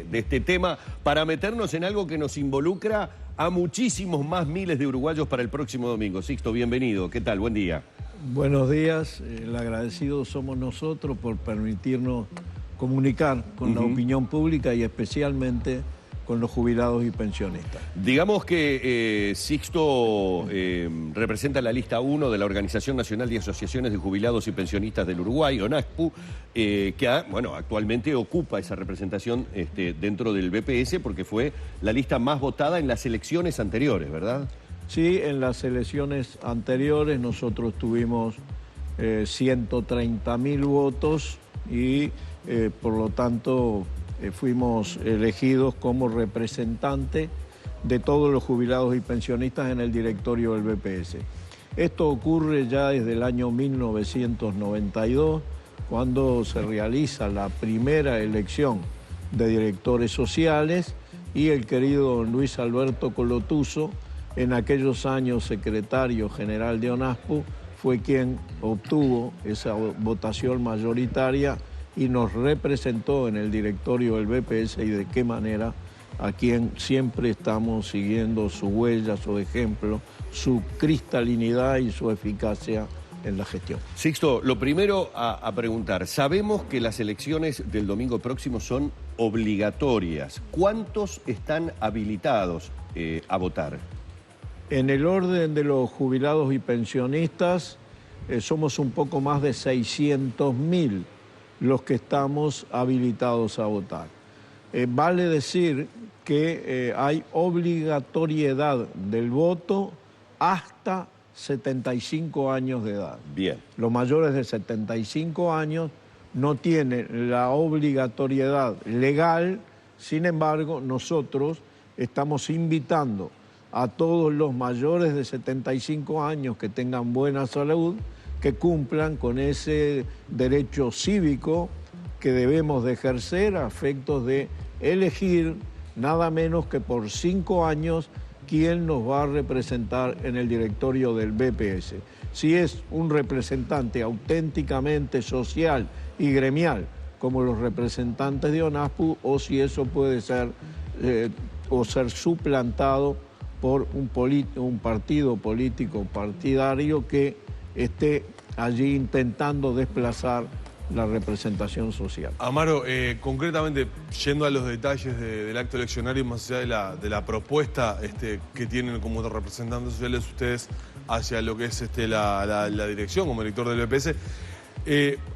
de este tema para meternos en algo que nos involucra a muchísimos más miles de uruguayos para el próximo domingo. Sixto, bienvenido. ¿Qué tal? Buen día. Buenos días. El agradecido somos nosotros por permitirnos comunicar con la opinión pública y especialmente con los jubilados y pensionistas. Digamos que Sixto representa la lista 1 de la Organización Nacional de Asociaciones de Jubilados y Pensionistas del Uruguay, ONASPU, que actualmente ocupa esa representación dentro del BPS porque fue la lista más votada en las elecciones anteriores, ¿verdad? Sí, en las elecciones anteriores nosotros tuvimos 130.000 votos y por lo tanto fuimos elegidos como representante de todos los jubilados y pensionistas en el directorio del BPS. Esto ocurre ya desde el año 1992, cuando se realiza la primera elección de directores sociales y el querido don Luis Alberto Colotuso, en aquellos años secretario general de ONASPU, fue quien obtuvo esa votación mayoritaria y nos representó en el directorio del BPS y de qué manera, a quien siempre estamos siguiendo su huella, su ejemplo, su cristalinidad y su eficacia en la gestión. Sixto, lo primero a preguntar, sabemos que las elecciones del domingo próximo son obligatorias. ¿Cuántos están habilitados a votar? En el orden de los jubilados y pensionistas, somos un poco más de 600.000 los que estamos habilitados a votar. Vale decir que hay obligatoriedad del voto hasta 75 años de edad. Bien. Los mayores de 75 años no tienen la obligatoriedad legal, sin embargo, nosotros estamos invitando a todos los mayores de 75 años que tengan buena salud, que cumplan con ese derecho cívico que debemos de ejercer a efectos de elegir nada menos que por 5 años quién nos va a representar en el directorio del BPS. Si es un representante auténticamente social y gremial, como los representantes de ONASPU, o si eso puede ser ser suplantado por un partido político partidario que esté allí intentando desplazar la representación social. Amaro, concretamente, yendo a los detalles del acto eleccionario, más allá de la propuesta que tienen como representantes sociales ustedes hacia lo que es la dirección como director del BPS,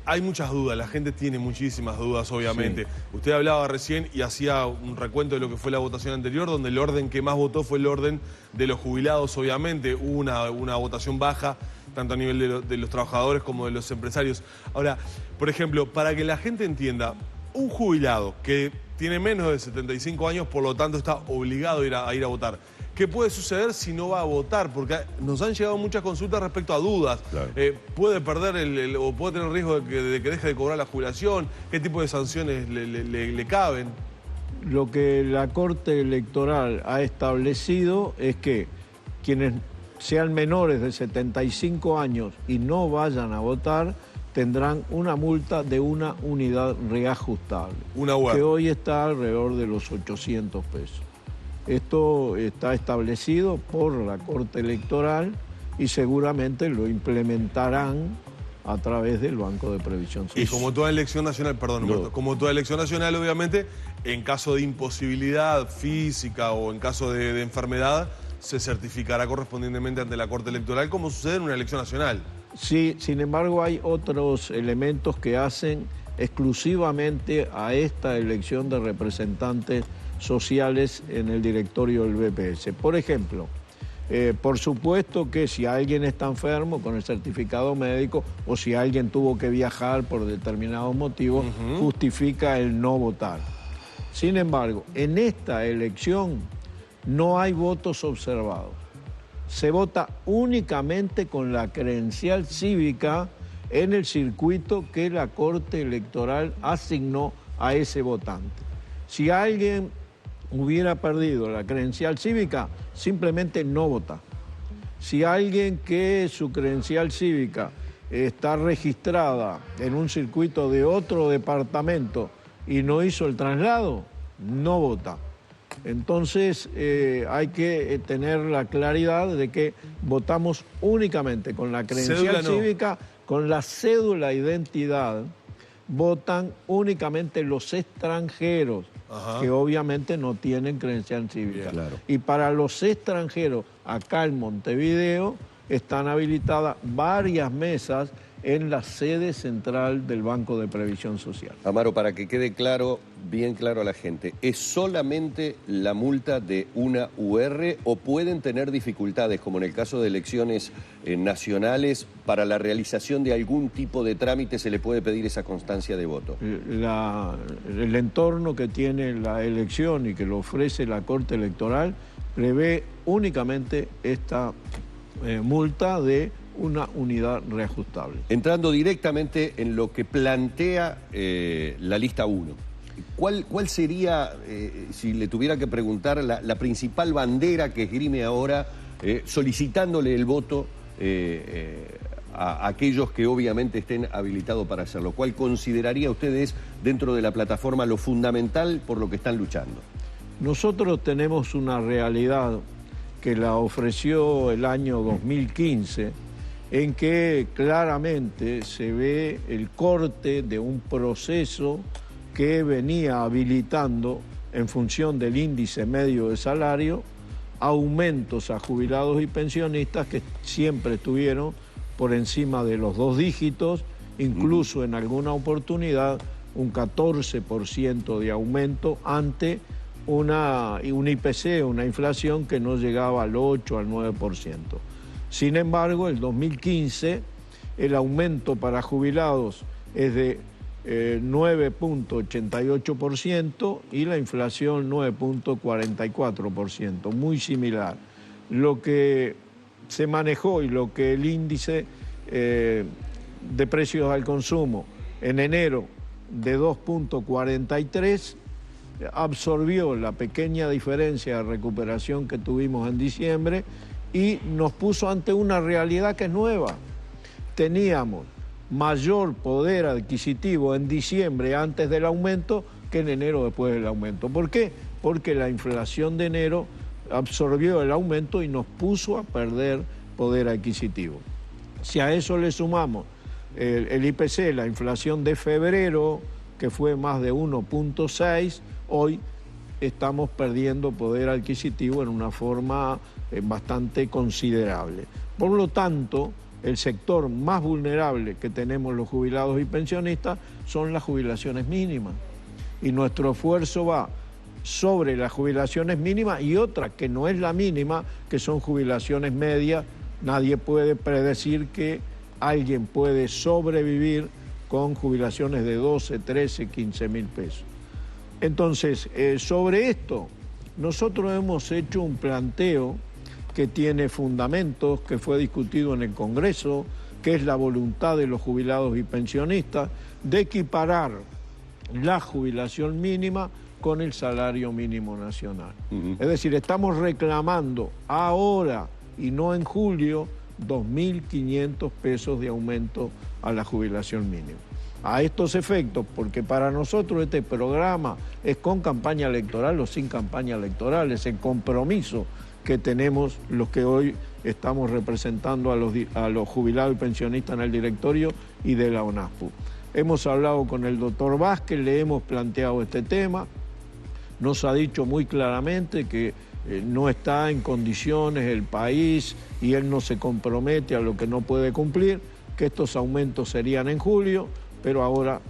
hay muchas dudas, la gente tiene muchísimas dudas, obviamente. Sí. Usted hablaba recién y hacía un recuento de lo que fue la votación anterior, donde el orden que más votó fue el orden de los jubilados, obviamente. Hubo una votación baja, tanto a nivel de los trabajadores como de los empresarios. Ahora, por ejemplo, para que la gente entienda, un jubilado que tiene menos de 75 años, por lo tanto está obligado a ir a votar. ¿Qué puede suceder si no va a votar? Porque nos han llegado muchas consultas respecto a dudas. Claro. ¿Puede perder o puede tener riesgo de que deje de cobrar la jubilación? ¿Qué tipo de sanciones le caben? Lo que la Corte Electoral ha establecido es que quienes sean menores de 75 años y no vayan a votar tendrán una multa de una unidad reajustable, que hoy está alrededor de los 800 pesos. Esto está establecido por la Corte Electoral y seguramente lo implementarán a través del Banco de Previsión Social. Y como toda elección nacional, como toda elección nacional, obviamente, en caso de imposibilidad física o en caso de enfermedad, se certificará correspondientemente ante la Corte Electoral, como sucede en una elección nacional. Sí, sin embargo, hay otros elementos que hacen exclusivamente a esta elección de representantes sociales en el directorio del BPS. Por ejemplo, por supuesto que si alguien está enfermo con el certificado médico o si alguien tuvo que viajar por determinados motivos, justifica el no votar. Sin embargo, en esta elección no hay votos observados. Se vota únicamente con la credencial cívica en el circuito que la Corte Electoral asignó a ese votante. Si alguien hubiera perdido la credencial cívica, simplemente no vota. Si alguien que su credencial cívica está registrada en un circuito de otro departamento y no hizo el traslado, no vota. Entonces hay que tener la claridad de que votamos únicamente con la credencial cívica, con la cédula de identidad, votan únicamente los extranjeros, que obviamente no tienen credencial cívica. Claro. Y para los extranjeros, acá en Montevideo, están habilitadas varias mesas en la sede central del Banco de Previsión Social. Amaro, para que quede claro, bien claro a la gente, ¿es solamente la multa de una UR o pueden tener dificultades, como en el caso de elecciones nacionales, para la realización de algún tipo de trámite se le puede pedir esa constancia de voto? El entorno que tiene la elección y que lo ofrece la Corte Electoral prevé únicamente esta multa de una unidad reajustable. Entrando directamente en lo que plantea la lista 1, ¿cuál sería, si le tuviera que preguntar, la principal bandera que esgrime ahora solicitándole el voto a aquellos que obviamente estén habilitados para hacerlo? ¿Cuál consideraría ustedes dentro de la plataforma lo fundamental por lo que están luchando? Nosotros tenemos una realidad que la ofreció el año 2015, en que claramente se ve el corte de un proceso que venía habilitando, en función del índice medio de salario, aumentos a jubilados y pensionistas que siempre estuvieron por encima de los 2 dígitos, incluso en alguna oportunidad un 14% de aumento ante una IPC, una inflación que no llegaba al 8, al 9%. Sin embargo, el 2015 el aumento para jubilados es de 9.88% y la inflación 9.44%, muy similar. Lo que se manejó y lo que el índice de precios al consumo en enero de 2.43 absorbió la pequeña diferencia de recuperación que tuvimos en diciembre y nos puso ante una realidad que es nueva. Teníamos mayor poder adquisitivo en diciembre antes del aumento que en enero después del aumento. ¿Por qué? Porque la inflación de enero absorbió el aumento y nos puso a perder poder adquisitivo. Si a eso le sumamos el IPC, la inflación de febrero, que fue más de 1.6, hoy estamos perdiendo poder adquisitivo en una forma bastante considerable. Por lo tanto, el sector más vulnerable que tenemos los jubilados y pensionistas son las jubilaciones mínimas. Y nuestro esfuerzo va sobre las jubilaciones mínimas y otra que no es la mínima, que son jubilaciones medias. Nadie puede predecir que alguien puede sobrevivir con jubilaciones de 12, 13, 15 mil pesos. Entonces, sobre esto, nosotros hemos hecho un planteo que tiene fundamentos, que fue discutido en el Congreso, que es la voluntad de los jubilados y pensionistas de equiparar la jubilación mínima con el salario mínimo nacional. Es decir, estamos reclamando ahora y no en julio 2.500 pesos de aumento a la jubilación mínima. A estos efectos, porque para nosotros este programa es con campaña electoral o sin campaña electoral, es el compromiso que tenemos los que hoy estamos representando a los jubilados y pensionistas en el directorio y de la ONASPU. Hemos hablado con el doctor Vázquez, le hemos planteado este tema, nos ha dicho muy claramente que no está en condiciones el país y él no se compromete a lo que no puede cumplir, que estos aumentos serían en julio, pero ahora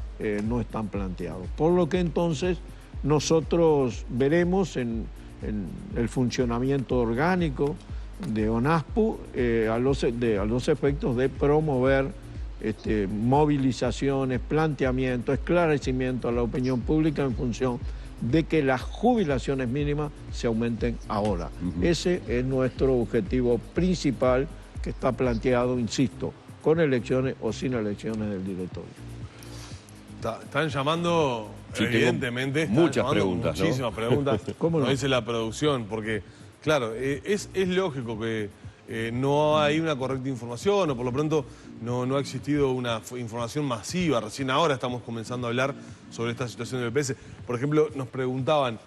no están planteados. Por lo que entonces nosotros veremos en el funcionamiento orgánico de ONASPU a los efectos de promover movilizaciones, planteamientos, esclarecimiento a la opinión pública en función de que las jubilaciones mínimas se aumenten ahora. Ese es nuestro objetivo principal que está planteado, insisto, con elecciones o sin elecciones del directorio. Están llamando, sí, evidentemente, muchas preguntas, muchísimas preguntas, ¿Cómo no? Dice la producción, porque, claro, es lógico que no hay una correcta información, o por lo pronto no ha existido una información masiva. Recién ahora estamos comenzando a hablar sobre esta situación del BPS. Por ejemplo, nos preguntaban,